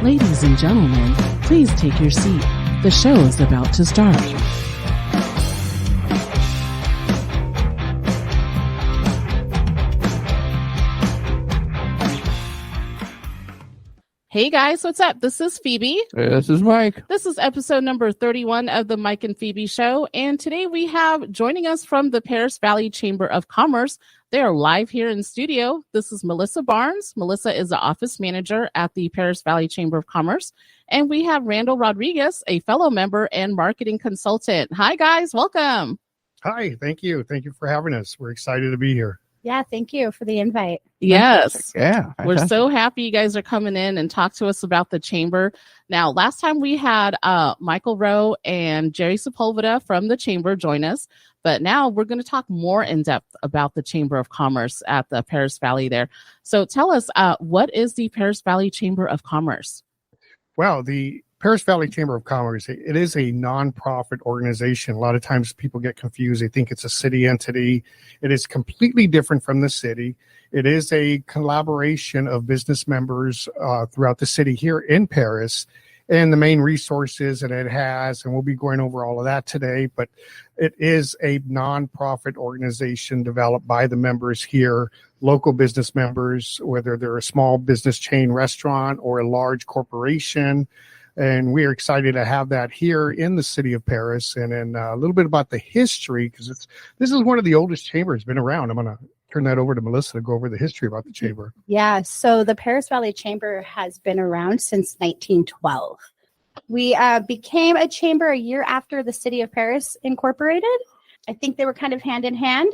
Ladies and gentlemen, please take your seat. The show is about to start. Hey guys, what's up? This is Phoebe. This is Mike. This is episode number 31 of the Mike and Phoebe Show. And today we have joining us from the Perris Valley Chamber of Commerce. They are live here in studio. This is Melissa Barnes. Melissa is the office manager at the Perris Valley Chamber of Commerce. And we have Randall Rodriguez, a fellow member and marketing consultant. Hi guys, welcome. Hi, thank you. Thank you for having us. We're excited to be here. Yeah, thank you for the invite. Yes. Yeah. We're so happy you guys are coming in and talk to us about the chamber. Now, last time we had Michael Rowe and Jerry Sepulveda from the chamber join us, but now we're going to talk more in depth about the Chamber of Commerce at the Perris Valley there. So tell us, what is the Perris Valley Chamber of Commerce? Well, the Perris Valley Chamber of Commerce, it is a nonprofit organization. A lot of times people get confused. They think it's a city entity. It is completely different from the city. It is a collaboration of business members throughout the city here in Perris, and the main resources that it has, and we'll be going over all of that today, but it is a nonprofit organization developed by the members here, local business members, whether they're a small business chain restaurant or a large corporation. And we are excited to have that here in the city of Perris. And then a little bit about the history, because this is one of the oldest chambers been around. I'm going to turn that over to Melissa to go over the history about the chamber. Yeah, so the Perris Valley Chamber has been around since 1912. We became a chamber a year after the city of Perris incorporated. I think they were kind of hand in hand.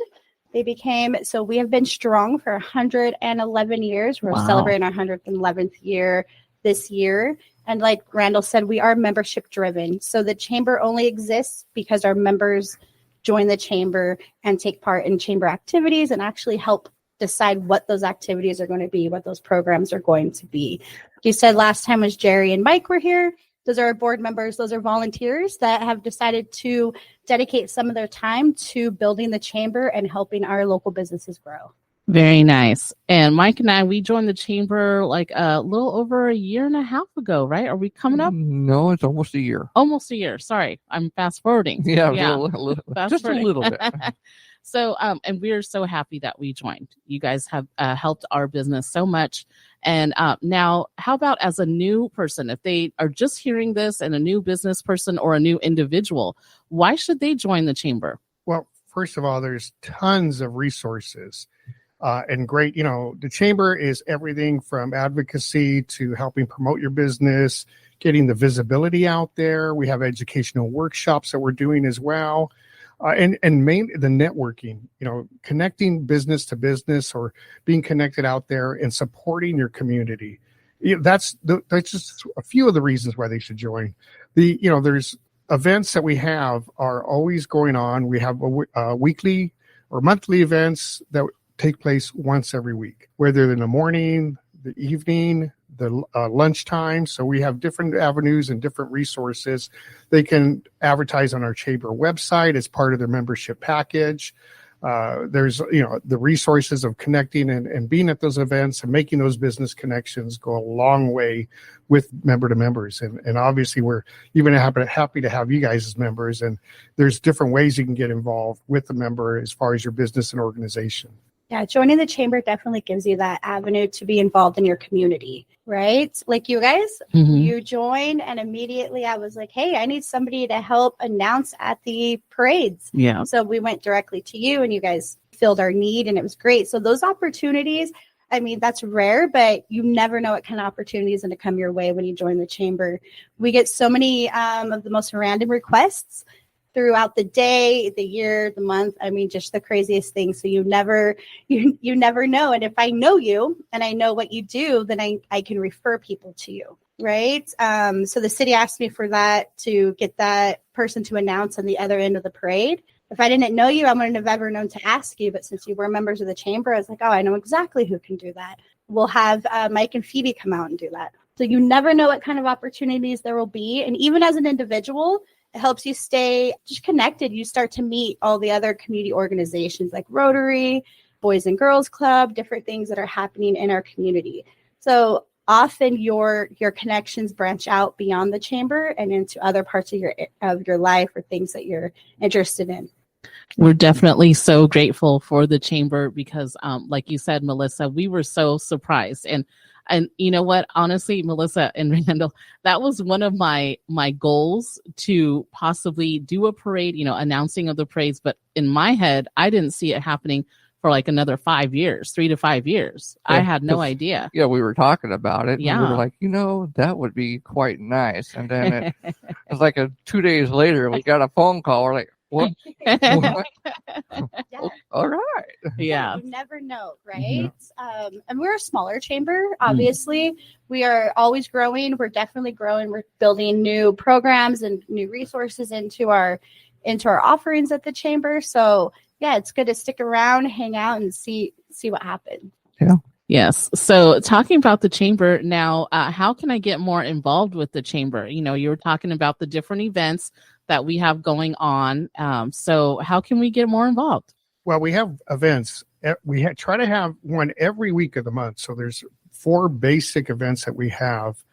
So we have been strong for 111 years. We're celebrating our 111th year this year. And like Randall said, we are membership driven. So the chamber only exists because our members join the chamber and take part in chamber activities and actually help decide what those activities are going to be, what those programs are going to be. You said last time was Jerry and Mike were here. Those are our board members. Those are volunteers that have decided to dedicate some of their time to building the chamber and helping our local businesses grow. Very nice. And Mike and I, we joined the chamber like a little over a year and a half ago, right? Are we coming up? No, it's almost a year. Almost a year. Sorry, I'm fast forwarding. Yeah. Just a little bit. So, and we're so happy that we joined. You guys have helped our business so much. And now, how about as a new person, if they are just hearing this and a new business person or a new individual, why should they join the chamber? Well, first of all, there's tons of resources. And great, the chamber is everything from advocacy to helping promote your business, getting the visibility out there. We have educational workshops that we're doing as well. And mainly the networking, connecting business to business or being connected out there and supporting your community. That's just a few of the reasons why they should join. There's events that we have are always going on. We have weekly or monthly events that take place once every week, whether in the morning, the evening, the lunchtime. So we have different avenues and different resources. They can advertise on our chamber website as part of their membership package. There's, the resources of connecting and being at those events and making those business connections go a long way with member to members. And obviously we're even happy to have you guys as members. And there's different ways you can get involved with the member as far as your business and organization. Yeah, joining the chamber definitely gives you that avenue to be involved in your community, right? Like you guys, you joined and immediately I was like, hey, I need somebody to help announce at the parades. Yeah. So we went directly to you and you guys filled our need and it was great. So those opportunities, I mean, that's rare, but you never know what kind of opportunities are going to come your way when you join the chamber. We get so many of the most random requests throughout the day, the year, the month. I mean, just the craziest things. So you never know. And if I know you and I know what you do, then I can refer people to you. Right. So the city asked me for that to get that person to announce on the other end of the parade. If I didn't know you, I wouldn't have ever known to ask you. But since you were members of the chamber, I was like, oh, I know exactly who can do that. We'll have Mike and Phoebe come out and do that. So you never know what kind of opportunities there will be. And even as an individual, it helps you stay just connected. You start to meet all the other community organizations like Rotary, Boys and Girls Club, different things that are happening in our community. So often your connections branch out beyond the chamber and into other parts of your life or things that you're interested in. We're definitely so grateful for the chamber because, like you said, Melissa, we were so surprised. And you know what? Honestly, Melissa and Randall, that was one of my goals to possibly do a parade, announcing of the parades. But in my head, I didn't see it happening for like another 5 years, 3 to 5 years. Yeah, I had no idea. Yeah, we were talking about it. Yeah. And we were like, that would be quite nice. And then it was like 2 days later, we got a phone call. We're like, what? Yeah. All right. Yeah. You never know, right? And we're a smaller chamber, obviously. We are always growing. We're definitely growing. We're building new programs and new resources into our offerings at the chamber. So yeah, it's good to stick around, hang out, and see what happens. Yeah. Yes. So talking about the chamber now, how can I get more involved with the chamber? You were talking about the different events that we have going on. So how can we get more involved? Well, we have events. We try to have one every week of the month. So there's 4 basic events that we have.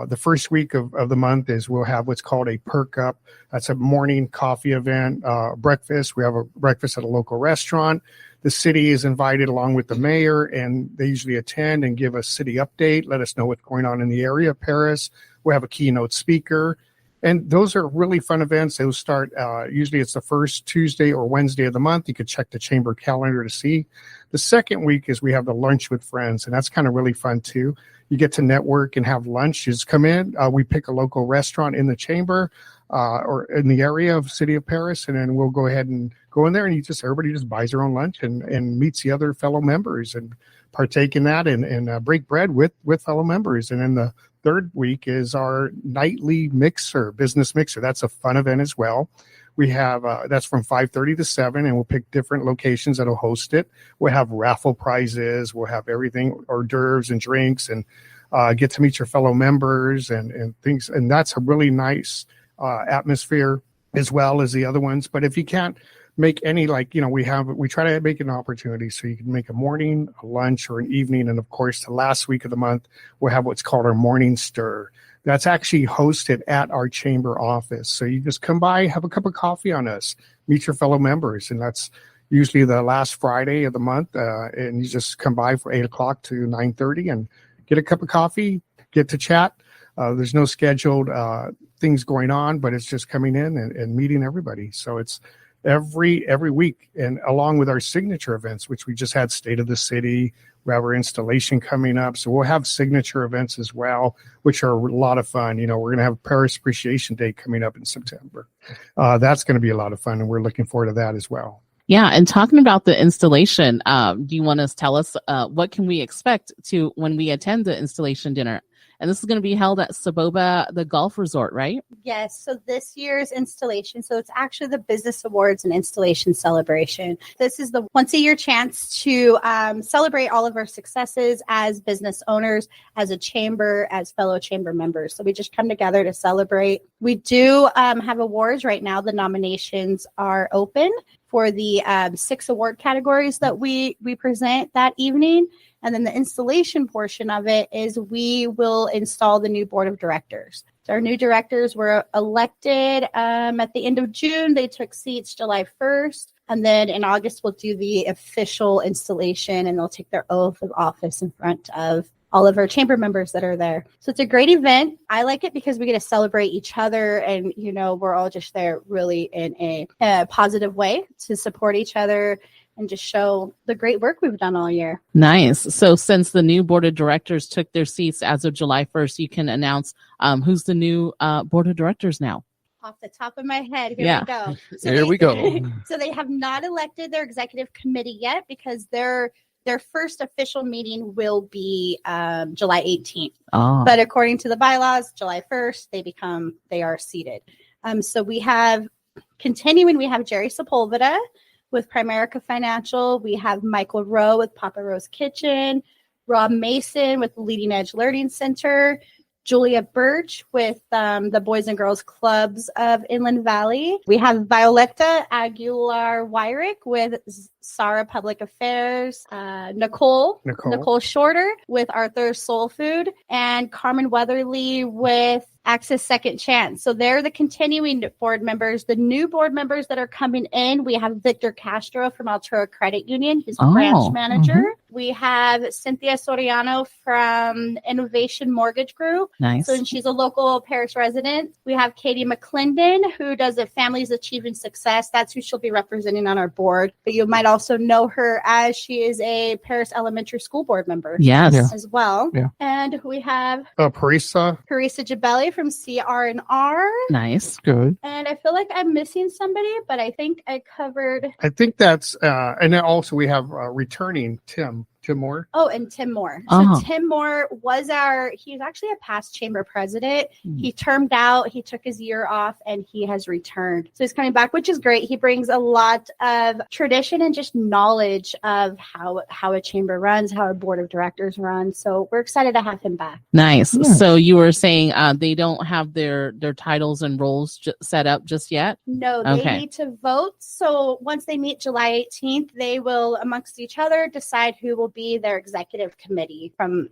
The first week of the month is we'll have what's called a perk up. That's a morning coffee event, breakfast. We have a breakfast at a local restaurant. The city is invited along with the mayor, and they usually attend and give a city update, let us know what's going on in the area of Perris. We have a keynote speaker. And those are really fun events. They'll start, usually it's the first Tuesday or Wednesday of the month. You could check the chamber calendar to see. The second week is we have the lunch with friends, and that's kind of really fun too. You get to network and have lunch. You just come in. We pick a local restaurant in the chamber or in the area of City of Perris, and then we'll go ahead and go in there, and everybody just buys their own lunch and meets the other fellow members and partake in that and break bread with fellow members. And then the third week is our nightly business mixer. That's a fun event as well. We have, that's from 5:30 to 7, and we'll pick different locations that'll host it. We'll have raffle prizes. We'll have everything, hors d'oeuvres and drinks, and get to meet your fellow members and things. And that's a really nice atmosphere as well as the other ones. But if you can't make any, we try to make an opportunity so you can make a morning, a lunch, or an evening. And of course, the last week of the month, we'll have what's called our morning stir. That's actually hosted at our chamber office. So you just come by, have a cup of coffee on us, meet your fellow members. And that's usually the last Friday of the month. And you just come by for 8 o'clock to 9:30 and get a cup of coffee, get to chat. There's no scheduled things going on, but it's just coming in and meeting everybody. So it's every week, and along with our signature events, which we just had State of the City. We have our installation coming up. So we'll have signature events as well, which are a lot of fun. We're going to have Perris Appreciation Day coming up in September. That's going to be a lot of fun, and we're looking forward to that as well. Yeah. And talking about the installation, do you want to tell us what can we expect when we attend the installation dinner? And this is going to be held at Saboba, the golf resort, right? Yes. So this year's installation, so it's actually the Business Awards and Installation Celebration. This is the once-a-year chance to celebrate all of our successes as business owners, as a chamber, as fellow chamber members. So we just come together to celebrate. We do have awards right now. The nominations are open for the 6 award categories that we present that evening. And then the installation portion of it is we will install the new board of directors. So our new directors were elected at the end of June. They took seats July 1st. And then in August, we'll do the official installation, and they'll take their oath of office in front of all of our chamber members that are there. So it's a great event. I like it because we get to celebrate each other, and, we're all just there really in a positive way to support each other and just show the great work we've done all year. Nice. So since the new board of directors took their seats as of July 1st, you can announce who's the new board of directors now. Off the top of my head, here we go. So here we go. So they have not elected their executive committee yet because their first official meeting will be July 18th. Oh. But according to the bylaws, July 1st, they are seated. So we have Jerry Sepulveda with Primerica Financial. We have Michael Rowe with Papa Rowe's Kitchen, Rob Mason with Leading Edge Learning Center, Julia Birch with the Boys and Girls Clubs of Inland Valley. We have Violetta Aguilar-Wyrick with Sarah Public Affairs, Nicole Shorter with Arthur Soul Food, and Carmen Weatherly with Access Second Chance. So they're the continuing board members. The new board members that are coming in, we have Victor Castro from Altura Credit Union. He's a branch manager. We have Cynthia Soriano from Innovation Mortgage Group. Nice. So she's a local Perris resident. We have Katie McClendon, who does a Families Achieving Success. That's who she'll be representing on our board. But you might also know her as she is a Perris Elementary School board member. Yes. As well. Yeah. And we have Parisa Jabelli from CR&R. Nice. Good. And I feel like I'm missing somebody, but I think I covered. I think that's, and then also we have returning Tim Moore. Oh, and Tim Moore. Uh-huh. So Tim Moore he's actually a past chamber president. He termed out, he took his year off, and he has returned. So he's coming back, which is great. He brings a lot of tradition and just knowledge of how a chamber runs, how a board of directors runs. So we're excited to have him back. Nice. Yeah. So you were saying they don't have their titles and roles set up just yet? No, they need to vote. So once they meet July 18th, they will, amongst each other, decide who will be their executive committee from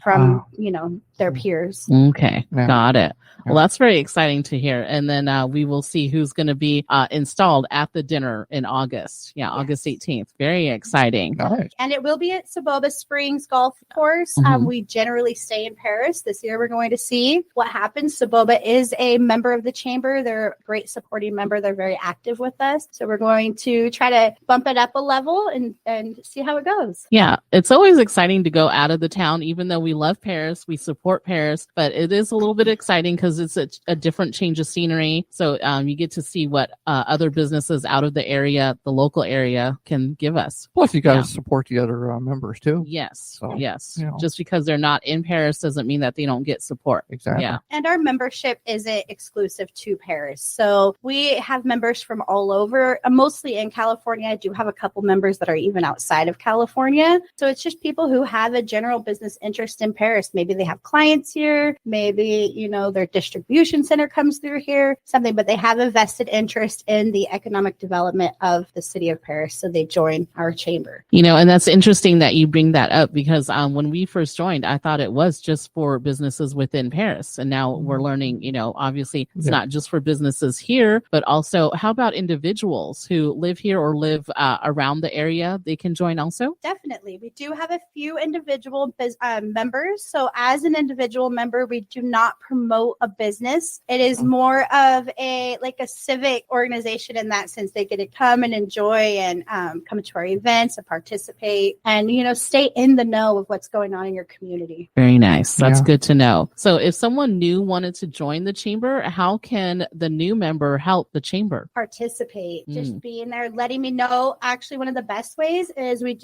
their peers. Okay. Yeah. Got it. Yeah. Well, that's very exciting to hear. And then we will see who's going to be installed at the dinner in August. Yeah, yes. August 18th. Very exciting. Nice. And it will be at Saboba Springs Golf Course. We generally stay in Perris. This year we're going to see what happens. Saboba is a member of the chamber. They're a great supporting member. They're very active with us. So we're going to try to bump it up a level and see how it goes. Yeah, it's always exciting to go out of the town, even though we love Perris, we support Perris, but it is a little bit exciting because it's a different change of scenery. So you get to see what other businesses out of the area, the local area, can give us. Plus, you got to support the other members too. Yes, So, yes. you know. Just because they're not in Perris doesn't mean that they don't get support. Exactly. Yeah. And our membership isn't exclusive to Perris. So we have members from all over, mostly in California. I do have a couple members that are even outside of California. So it's just people who have a general business interest in Perris. Maybe they have clients here. Maybe, their distribution center comes through here, something, but they have a vested interest in the economic development of the city of Perris. So they join our chamber. And that's interesting that you bring that up because when we first joined, I thought it was just for businesses within Perris. And now we're learning, obviously it's not just for businesses here, but also how about individuals who live here or live around the area? They can join also? Definitely. We do have a few individual members. So as an individual member, we do not promote a business. It is more of a civic organization in that sense. They get to come and enjoy and come to our events and participate and, stay in the know of what's going on in your community. Very nice. That's Yeah. good to know. So if someone new wanted to join the chamber, how can the new member help the chamber? Participate, just being there, letting me know. Actually, one of the best ways is we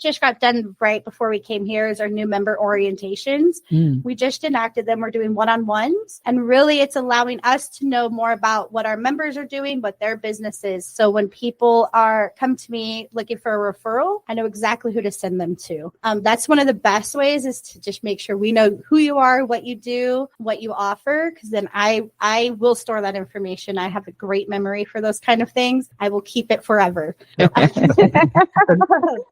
just got done right before we came here is our new member orientations. We just enacted them. We're doing one-on-ones, and really it's allowing us to know more about what our members are doing, what their business is. So when people come to me looking for a referral, I know exactly who to send them to. That's one of the best ways is to just make sure we know who you are, what you do, what you offer, because then I will store that information. I have a great memory for those kind of things. I will keep it forever.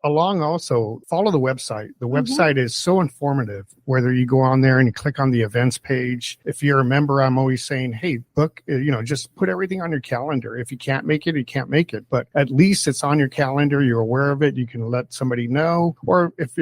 Along also, follow the website. The website is so informative, whether you go on there and you click on the events page. If you're a member, I'm always saying, hey, book, just put everything on your calendar. If you can't make it, you can't make it. But at least it's on your calendar. You're aware of it. You can let somebody know. Or if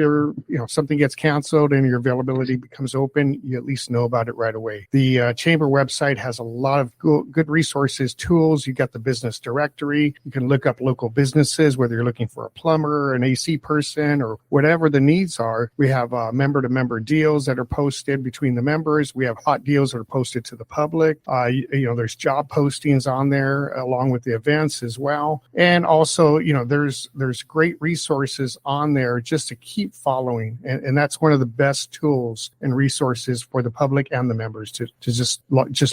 something gets canceled and your availability becomes open, you at least know about it right away. The chamber website has a lot of good resources, tools. You got the business directory. You can look up local businesses, whether you're looking for a plumber, an AC person, or whatever the needs are. We have member-to-member deals that are posted between the members. We have hot deals that are posted to the public. There's job postings on there along with the events as well. And also, there's great resources on there just to keep following. And that's one of the best tools and resources for the public and the members to just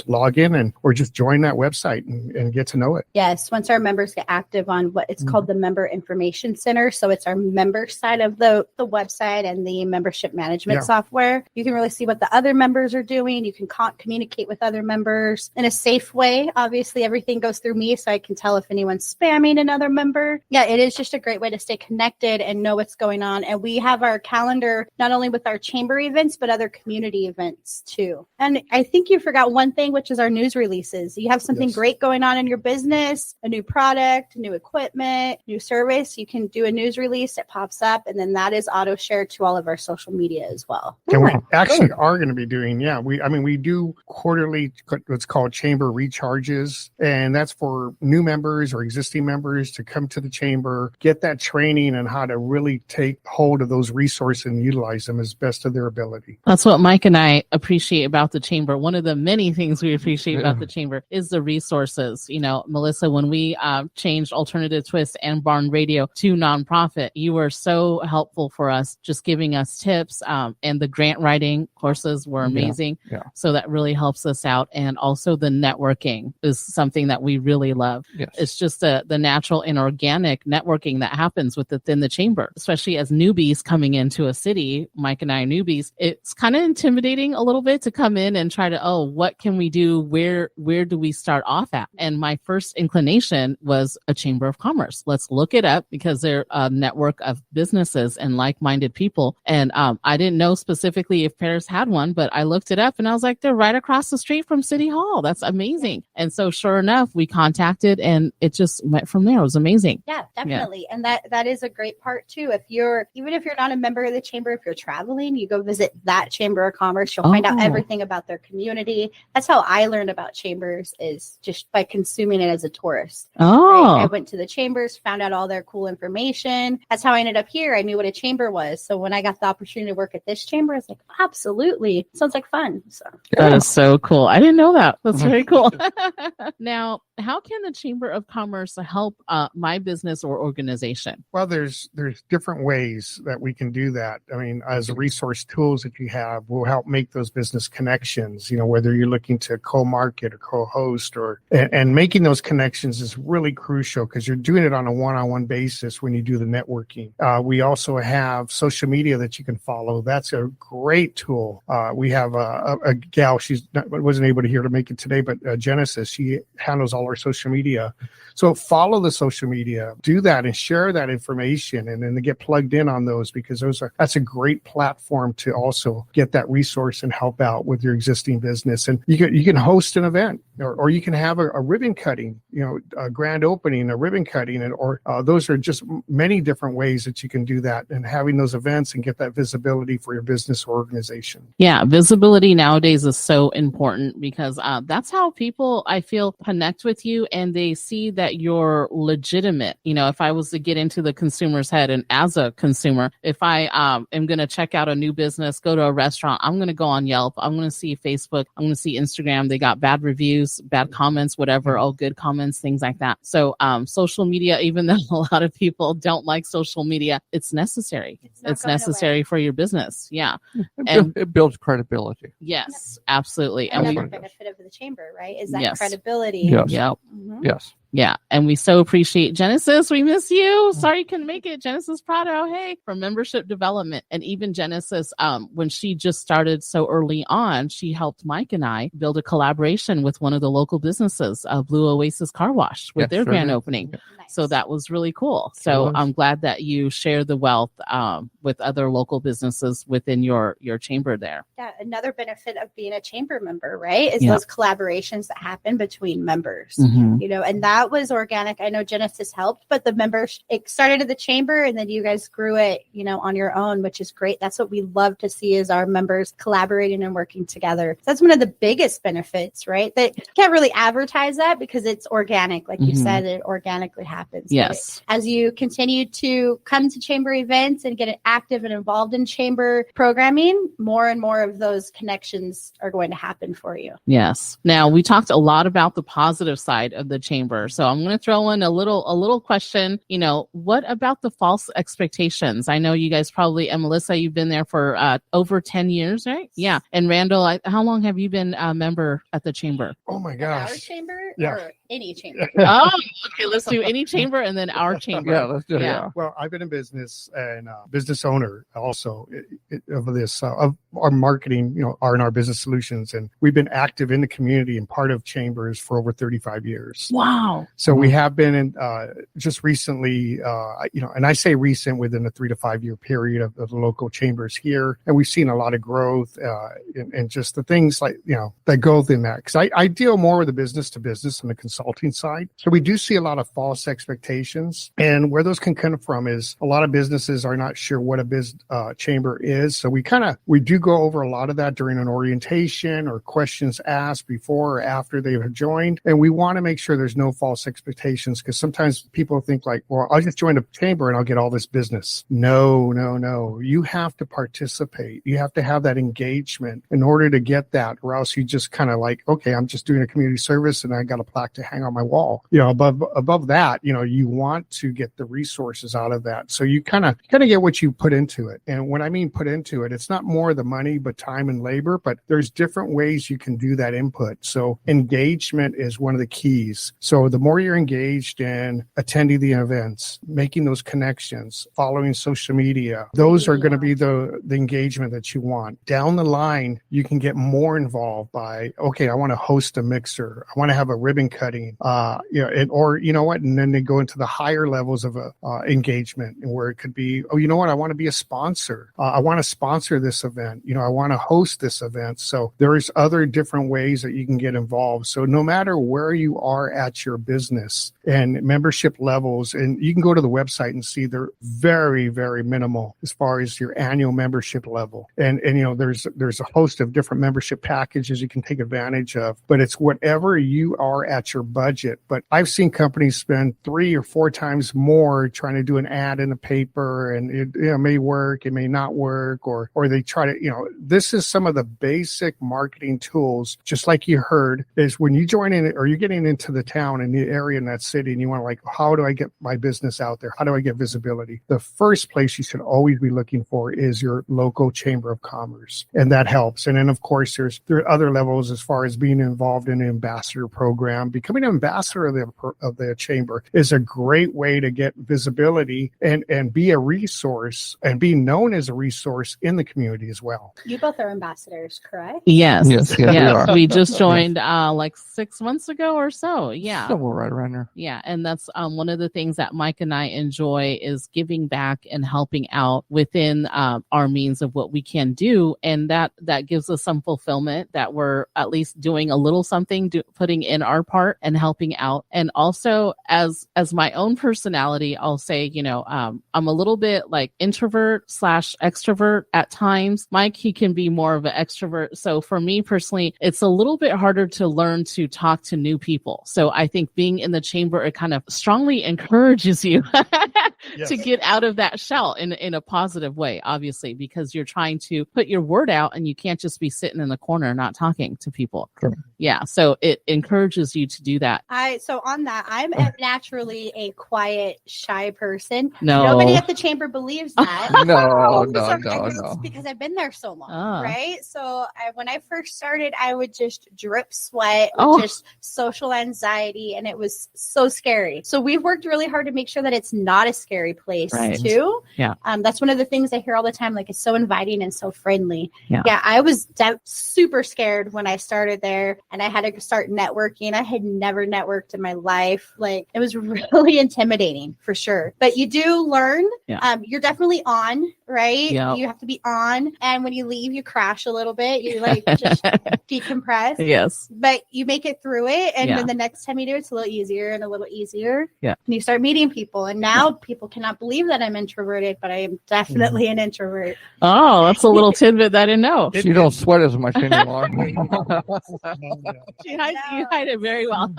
log in or just join that website and get to know it. Yes. Once our members get active on what it's called the Member Information Center. So it's our member side of the website and the membership management software. You can really see what the other members are doing. You can communicate with other members in a safe way. Obviously, everything goes through me, so I can tell if anyone's spamming another member. Yeah, it is just a great way to stay connected and know what's going on. And we have our calendar not only with our chamber events, but other community events too. And I think you forgot one thing, which is our news releases. You have something great going on in your business, a new product, new equipment, new service. You can do a news release, it pops up, and then that is auto shared to all of our social media as well. And we actually are going to be doing, we do quarterly what's called chamber recharges, and that's for new members or existing members to come to the chamber, get that training on how to really take hold of those resources and utilize them as best of their ability. That's what Mike and I appreciate about the chamber. One of the many things we appreciate about the chamber is the resources. You know, Melissa, when we changed Alternative Twist and Barn Radio to nonprofit, you were so helpful for us, just giving us tips, and the grant writing courses were amazing. So that really helps us out. And also the networking is something that we really love. It's just the natural and organic networking that happens within the chamber, especially as newbies coming into a city. Mike and I are newbies. It's kind of intimidating a little bit to come in and try to, what can we do? Where do we start off at? And my first inclination was a chamber of commerce. Let's look it up because they're a network of businesses and like-minded people. And I didn't know specifically if Perris had one, but I looked it up and I was like, they're right across the street from City Hall. That's amazing. And so sure enough, we contacted and it just went from there. It was amazing. Yeah, definitely. And that is a great part too. Even if you're not a member of the chamber, if you're traveling, you go visit that chamber of commerce, you'll find out everything about their community. That's how I learned about chambers, is just by consuming it as a tourist. Right? I went to the chambers, found out all their cool information. That's how I ended up here. I knew what a chamber was. So when I got the opportunity to work at this chamber, I was like, absolutely. Sounds like fun. So that is so cool. I didn't know that. That's very cool. Now, how can the Chamber of Commerce help my business or organization? Well, there's different ways that we can do that. I mean, as resource tools that you have will help make those business connections, whether you're looking to co-market or co-host and making those connections is really crucial because you're doing it on a one-on-one basis when you do the networking. We also have social media that you can follow. That's a great tool. We have a gal, wasn't able to here to make it today, but Genesis, she handles all our social media. So follow the social media, do that and share that information, and then they get plugged in on those because that's a great platform to also get that resource and help out with your existing business. And you can host an event or you can have a ribbon cutting, a grand opening, a ribbon cutting, or those are just many different ways that you can do that, and having those events and get that visibility for your business or organization. Yeah, visibility nowadays is so important because that's how people, I feel, connect with you and they see that you're legitimate. If I was to get into the consumer's head, and as a consumer, if I am going to check out a new business, go to a restaurant, I'm going to go on Yelp, I'm going to see Facebook, I'm going to see Instagram, they got bad reviews, bad comments, whatever, all good comments, things like that. So social media, even though a lot of people don't like social media, it's necessary. It's necessary for your business. Yeah. And it builds credibility. Yes, absolutely. And another benefit of the chamber, right, is that credibility. Yes. Yep. Mm-hmm. Yes. Yeah, and we so appreciate Genesis. We miss you. Sorry you couldn't make it. Genesis Prado, hey, for membership development. And even Genesis, when she just started so early on, she helped Mike and I build a collaboration with one of the local businesses, Blue Oasis Car Wash, with their grand opening. Yeah. Nice. So that was really cool. So I'm glad that you share the wealth with other local businesses within your chamber there. Yeah, another benefit of being a chamber member, right, is those collaborations that happen between members. And that was organic. I know Genesis helped, but the members, it started at the chamber and then you guys grew it, on your own, which is great. That's what we love to see, is our members collaborating and working together. So that's one of the biggest benefits, right? That you can't really advertise that because it's organic. Like you said, it organically happens. Yes. But as you continue to come to chamber events and get active and involved in chamber programming, more and more of those connections are going to happen for you. Yes. Now, we talked a lot about the positive side of the chamber. So I'm going to throw in a little question. What about the false expectations? I know you guys probably, and Melissa, you've been there for over 10 years, right? Yeah. And Randall, how long have you been a member at the chamber? Oh my Our gosh. chamber Yeah. or any chamber? Oh, okay. Let's do any chamber and then our chamber. Yeah, let's do it. Yeah. Yeah. Well, I've been in business and business owner also of this of our marketing, R&R Business Solutions, and we've been active in the community and part of chambers for over 35 years. Wow. So we have been in just recently, and I say recent within a 3 to 5 year period of the local chambers here, and we've seen a lot of growth and just the things like that go in that, because I deal more with the business to business and the consulting side. So we do see a lot of false expectations, and where those can come from is a lot of businesses are not sure what a chamber is. So we do go over a lot of that during an orientation or questions asked before or after they have joined, and we want to make sure there's no false expectations, because sometimes people think like, well, I'll just join a chamber and I'll get all this business. No. You have to participate. You have to have that engagement in order to get that, or else you just kind of like, okay, I'm just doing a community service and I got a plaque to hang on my wall. Above that, you want to get the resources out of that. So you kind of get what you put into it. And when I mean put into it, it's not more the money, but time and labor, but there's different ways you can do that input. So engagement is one of the keys. So the more you're engaged in attending the events, making those connections, following social media, those are going to be the engagement that you want. Down the line, you can get more involved by, okay, I want to host a mixer. I want to have a ribbon cutting, or you know what? And then they go into the higher levels of engagement, where it could be, oh, you know what? I want to be a sponsor. I want to sponsor this event. I want to host this event. So there's other different ways that you can get involved. So no matter where you are at your business and membership levels, and you can go to the website and see they're very, very minimal as far as your annual membership level. And there's a host of different membership packages you can take advantage of, but it's whatever you are at your budget. But I've seen companies spend 3 or 4 times more trying to do an ad in the paper, and it may work, it may not work, or they try to, this is some of the basic marketing tools, just like you heard, is when you join in or you're getting into the town and the area in that city and you want to like, how do I get my business out there? How do I get visibility? The first place you should always be looking for is your local chamber of commerce. And that helps. And then of course there are other levels as far as being involved in an ambassador program. Becoming an ambassador of the chamber is a great way to get visibility and be a resource and be known as a resource in the community as well. You both are ambassadors, correct? Yes. Yes, we are. We just joined like 6 months ago or so. Yeah. So we're right around there. Yeah. And that's one of the things that Mike and I enjoy is giving back and helping out within our means of what we can do. And that gives us some fulfillment that we're at least doing a little something, putting in our part and helping out. And also as my own personality, I'll say, I'm a little bit like introvert / extrovert at times. Mike, he can be more of an extrovert. So for me personally, it's a little bit harder to learn to talk to new people. So I think being in the chamber, it kind of strongly encourages you Yes. to get out of that shell in a positive way, obviously, because you're trying to put your word out and you can't just be sitting in the corner not talking to people. Sure. Yeah. So it encourages you to do that. So on that, I'm naturally a quiet, shy person. No. Nobody at the chamber believes that. No. Because I've been there so long, Ah. right? So when I first started, I would just drip sweat, Oh. just social anxiety, and it was so scary. So we've worked really hard to make sure that it's not a scary place Right. too. Yeah. That's one of the things I hear all the time. Like, it's so inviting and so friendly. Yeah. I was super scared when I started there, and I had to start networking. I had never networked in my life. Like, it was really intimidating for sure. But you do learn. Yeah. You're definitely on, right? Yep. You have to be on. And when you leave, you crash a little bit. You like just decompress. Yes. But you make it through it. And Yeah. then the next time you do, it's a little easier and a little easier. Yeah. And you start meeting people. And now people cannot believe that I'm introverted, but I am definitely an introvert. Oh, that's a little tidbit that I didn't know. You don't sweat as much anymore. You hide it very well.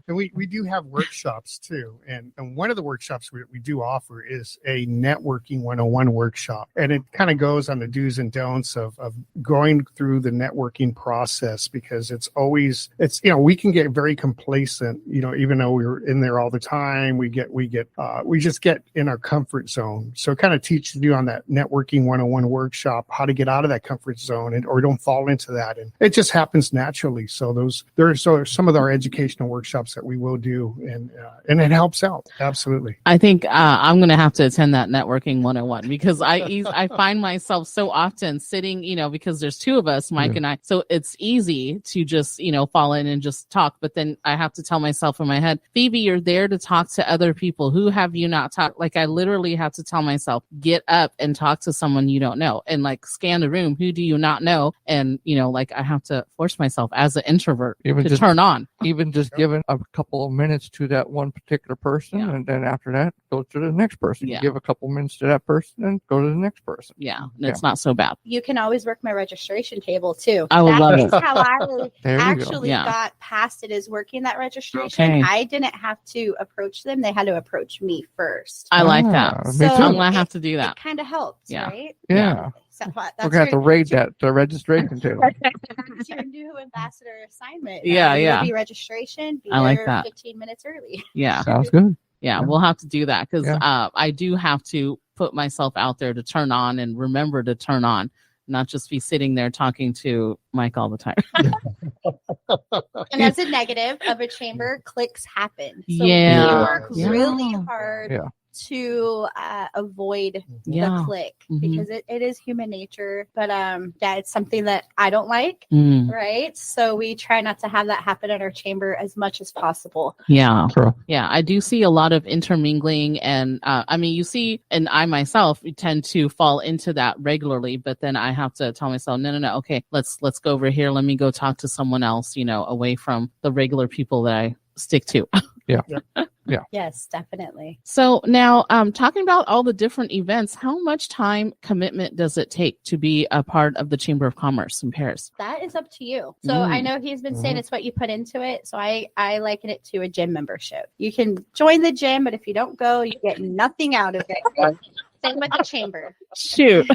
And we do have workshops too. And one of the workshops we do offer is a networking 101 workshop. And it kind of goes on the do's and don'ts of going through the networking process, because it's we can get very complacent, even though we're in there all the time, we just get in our comfort zone. So it kind of teaches you on that networking 101 workshop how to get out of that comfort zone or don't fall into that. And it just happens naturally. So there are some of our educational workshops that we will do, and it helps out. Absolutely. I think I'm going to have to attend that networking 101, because I find myself so often sitting, because there's two of us, Mike and I, so it's easy to just, fall in and just talk. But then I have to tell myself in my head, Phebe, you're there to talk to other people. Who have you not talked? Like, I literally have to tell myself, get up and talk to someone you don't know, and like scan the room. Who do you not know? And, I have to force myself as an introvert to turn on. Even just giving a couple of minutes to that one particular person, and then after that, go to the next person. Yeah. Give a couple minutes to that person and go to the next person. Yeah, it's not so bad. You can always work my registration table too. I would love it. That's how I actually Yeah. got past it, is working that registration. Okay. I didn't have to approach them. They had to approach me first. I like that. Me So too. I'm going to have to do that. It kind of helps, Yeah. right? Yeah. So that's We're going to have to raid the registration table. That's your new ambassador assignment. Yeah, yeah. Be registration. Be I like there that. 15 minutes early. Yeah. Sounds good. Yeah, we'll have to do that, because I do have to put myself out there to turn on and remember to turn on, not just be sitting there talking to Mike all the time. And that's a negative of a chamber. Clicks happen. So Yeah. we work Yeah. really hard Yeah. to avoid Yeah. the click, Mhm. because it is human nature. But it's something that I don't like. Mm, Right. So we try not to have that happen in our chamber as much as possible. yeah. True. Yeah, I do see a lot of intermingling, and you see, and I myself tend to fall into that regularly, but then I have to tell myself, no, okay, let's go over here. Let me go talk to someone else, away from the regular people that I stick to. Yes, definitely. So now, talking about all the different events, how much time commitment does it take to be a part of the Chamber of Commerce in Paris? That is up to you. So Mm. I know he's been saying it's what you put into it. So I liken it to a gym membership. You can join the gym, but if you don't go, you get nothing out of it. Same with the chamber. Shoot,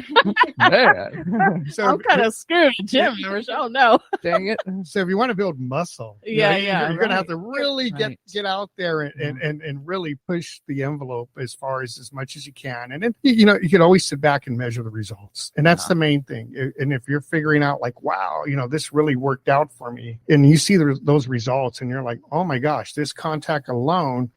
Man. So, I'm kind of screwed, Jim. Oh no. Dang it. so if you want to build muscle, Yeah, you're going to have right. to really Right. get out there and really push the envelope as much as you can. And then, you can always sit back and measure the results. And that's the main thing. And if you're figuring out like, wow, this really worked out for me, and you see those results and you're like, oh my gosh, this contact alone,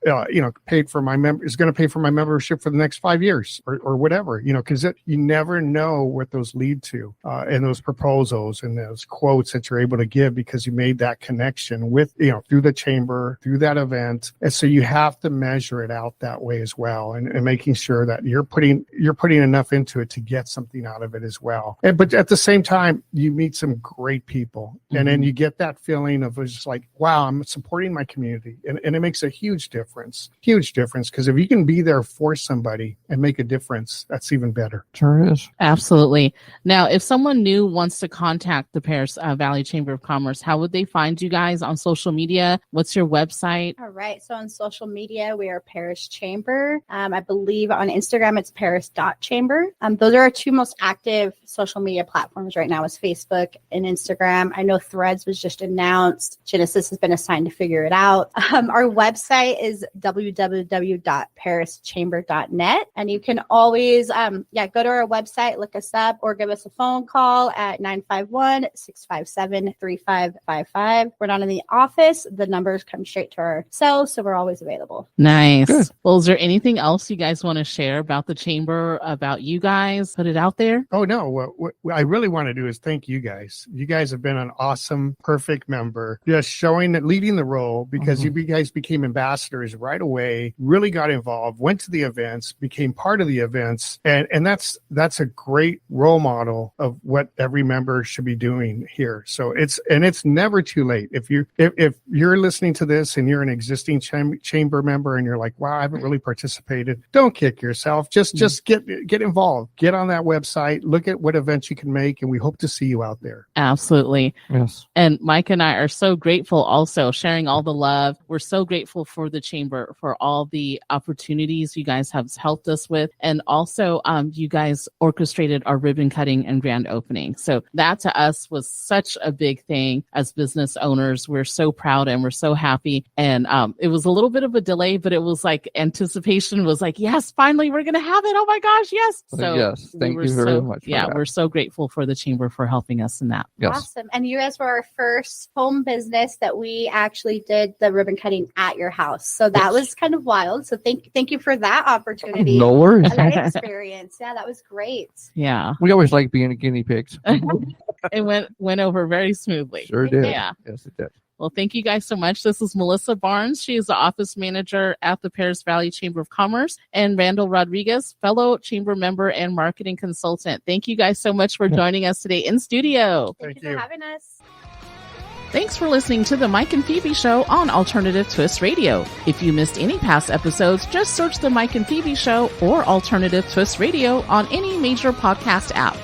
paid for is going to pay for my membership for the next 5 years or whatever, because you never know what those lead to, and those proposals and those quotes that you're able to give, because you made that connection with, through the chamber, through that event. And so you have to measure it out that way as well, and making sure that you're putting enough into it to get something out of it as well. But at the same time, you meet some great people, and then you get that feeling of just like, wow, I'm supporting my community. And it makes a huge difference, because if you can be there for somebody and make a difference, that's even better. Sure is. Absolutely. Now, if someone new wants to contact the Paris Valley Chamber of Commerce, how would they find you guys on social media? What's your website? All right. So on social media, we are Paris Chamber. I believe on Instagram, it's paris.chamber. Those are our two most active social media platforms right now, is Facebook and Instagram. I know Threads was just announced. Genesis has been assigned to figure it out. Our website is www.parischamber.net. And you can always, go to our website, look us up, or give us a phone call at 951-657-3555. We're not in the office. The numbers come straight to our cell, so we're always available. Nice. Good. Well, is there anything else you guys want to share about the chamber, about you guys? Put it out there. Oh, no. What I really want to do is thank you guys. You guys have been an awesome, perfect member, just showing that, leading the role, because you guys became ambassadors right away, really got involved, went to the events, became part of the events. And that's a great role model of what every member should be doing here. So it's never too late. If you're listening to this and you're an existing chamber member and you're like, wow, I haven't really participated, don't kick yourself. Just get involved. Get on that website, look at what events you can make, and we hope to see you out there. Absolutely. Yes. And Mike and I are so grateful, also sharing all the love. We're so grateful for the chamber, for all the opportunities you guys have helped us with. And then also, you guys orchestrated our ribbon cutting and grand opening. So that to us was such a big thing as business owners. We're so proud and we're so happy. And it was a little bit of a delay, but it was like anticipation was like, yes, finally we're going to have it. Oh my gosh, yes. So yes, thank you very much. Yeah, we're so grateful for the chamber for helping us in that. Yes. Awesome. And you guys were our first home business that we actually did the ribbon cutting at your house. So that was kind of wild. So thank you for that opportunity. No worries. And that experience. Yeah, that was great. Yeah. We always like being guinea pigs. It went over very smoothly. Sure did. Yeah. Yes, it did. Well, thank you guys so much. This is Melissa Barnes. She is the office manager at the Perris Valley Chamber of Commerce, and Randall Rodriguez, fellow chamber member and marketing consultant. Thank you guys so much for joining us today in studio. Thank you for having us. Thanks for listening to the Mike and Phoebe Show on Alternative Twist Radio. If you missed any past episodes, just search the Mike and Phoebe Show or Alternative Twist Radio on any major podcast app.